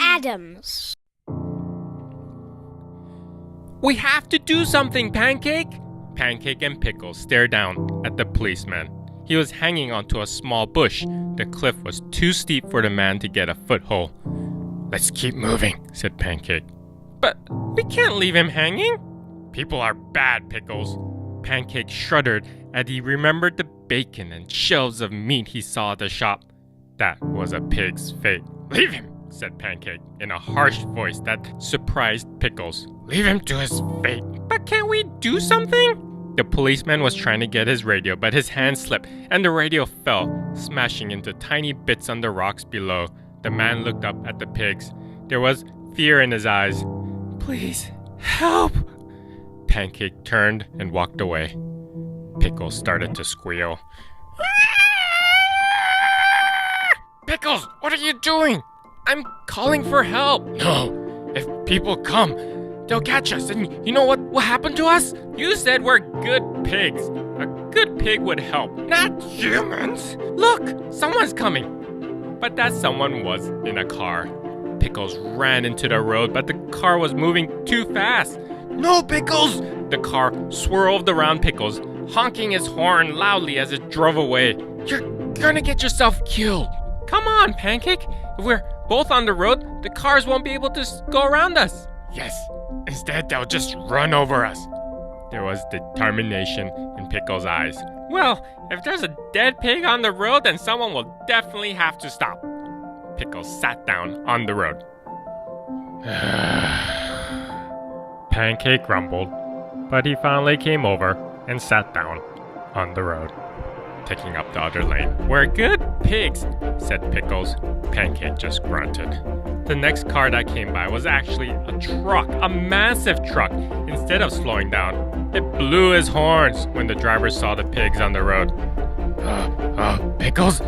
Adams. We have to do something, Pancake! Pancake and Pickles stared down at the policeman. He was hanging onto a small bush. The cliff was too steep for the man to get a foothold. Let's keep moving, said Pancake. But we can't leave him hanging. People are bad, Pickles. Pancake shuddered as he remembered the bacon and shelves of meat he saw at the shop. That was a pig's fate. Leave him, said Pancake in a harsh voice that surprised Pickles. Leave him to his fate. But can't we do something? The policeman was trying to get his radio, but his hand slipped and the radio fell, smashing into tiny bits on the rocks below. The man looked up at the pigs. There was fear in his eyes. Please, help! Pancake turned and walked away. Pickles started to squeal. Pickles, what are you doing? I'm calling for help. No, if people come, they'll catch us. And you know what will happen to us? You said we're good pigs. A good pig would help, not humans. Look, someone's coming. But that someone was in a car. Pickles ran into the road, but the car was moving too fast. No, Pickles! The car swirled around Pickles, honking its horn loudly as it drove away. You're gonna get yourself killed. Come on, Pancake. If we're both on the road, the cars won't be able to go around us. Yes. Instead, they'll just run over us. There was determination in Pickles' eyes. Well, if there's a dead pig on the road, then someone will definitely have to stop. Pickles sat down on the road. Pancake grumbled, but he finally came over and sat down on the road, taking up the other lane. We're good pigs, said Pickles. Pancake just grunted. The next car that came by was actually a truck, a massive truck. Instead of slowing down, it blew his horns when the driver saw the pigs on the road. Pickles,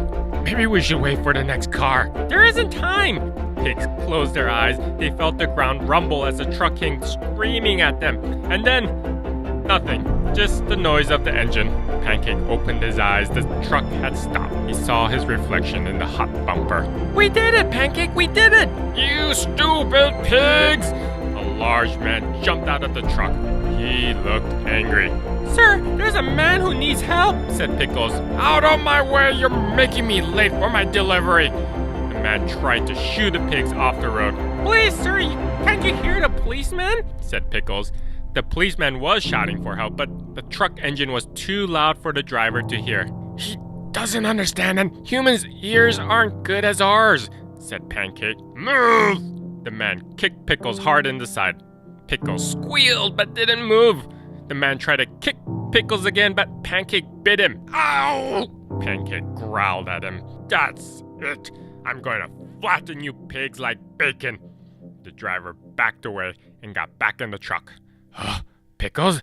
maybe we should wait for the next car. There isn't time. Pigs closed their eyes. They felt the ground rumble as the truck came screaming at them. And then, nothing. Just the noise of the engine. Pancake opened his eyes. The truck had stopped. He saw his reflection in the hot bumper. We did it, Pancake! We did it! You stupid pigs! A large man jumped out of the truck. He looked angry. Sir, there's a man who needs help, said Pickles. Out of my way! You're making me late for my delivery! The man tried to shoo the pigs off the road. Please, sir, can't you hear the policeman? Said Pickles. The policeman was shouting for help, but the truck engine was too loud for the driver to hear. He doesn't understand, and humans' ears aren't good as ours, said Pancake. Move! The man kicked Pickles hard in the side. Pickles squealed but didn't move. The man tried to kick Pickles again, but Pancake bit him. Ow! Pancake growled at him. That's it. I'm going to flatten you pigs like bacon. The driver backed away and got back in the truck. Pickles?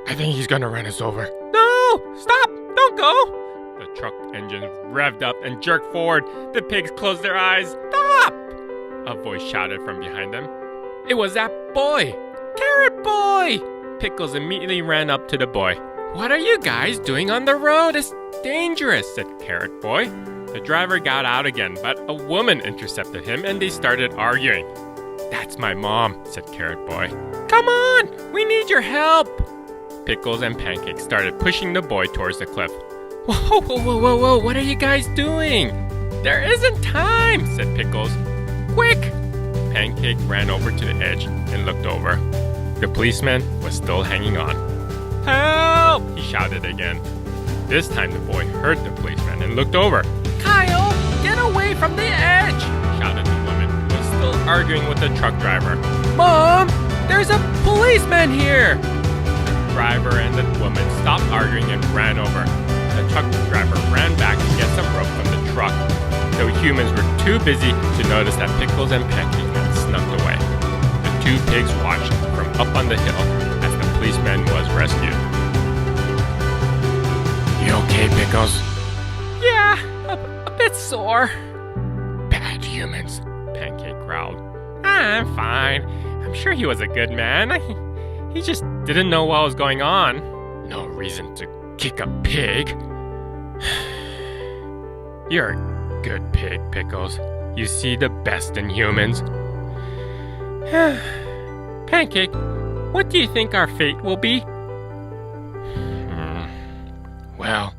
I think he's gonna run us over. No! Stop! Don't go! The truck engine revved up and jerked forward. The pigs closed their eyes. Stop! A voice shouted from behind them. It was that boy! Carrot Boy! Pickles immediately ran up to the boy. What are you guys doing on the road? It's dangerous, said Carrot Boy. The driver got out again, but a woman intercepted him and they started arguing. That's my mom, said Carrot Boy. Come on! We need your help! Pickles and Pancake started pushing the boy towards the cliff. Whoa, what are you guys doing? There isn't time, said Pickles. Quick! Pancake ran over to the edge and looked over. The policeman was still hanging on. Help! He shouted again. This time the boy heard the policeman and looked over. Kyle, get away from the edge! Shouted the woman, who was still arguing with the truck driver. Mom, there's a policeman here! The driver and the woman stopped arguing and ran over. The truck driver ran back to get some rope from the truck. The humans were too busy to notice that Pickles and Pancake had snuck away. The two pigs watched from up on the hill as the policeman was rescued. You okay, Pickles? Yeah, a bit sore. Bad humans, Pancake growled. I'm fine. I'm sure he was a good man. He just didn't know what was going on. No reason to kick a pig. You're a good pig, Pickles. You see the best in humans. Pancake, what do you think our fate will be? Well,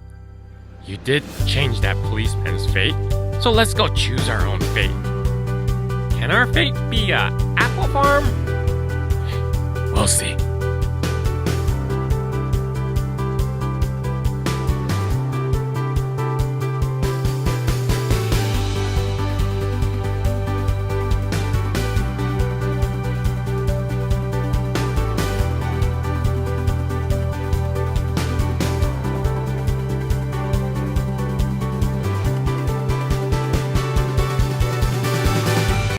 you did change that policeman's fate, so let's go choose our own fate. Can our fate be a apple farm? We'll see.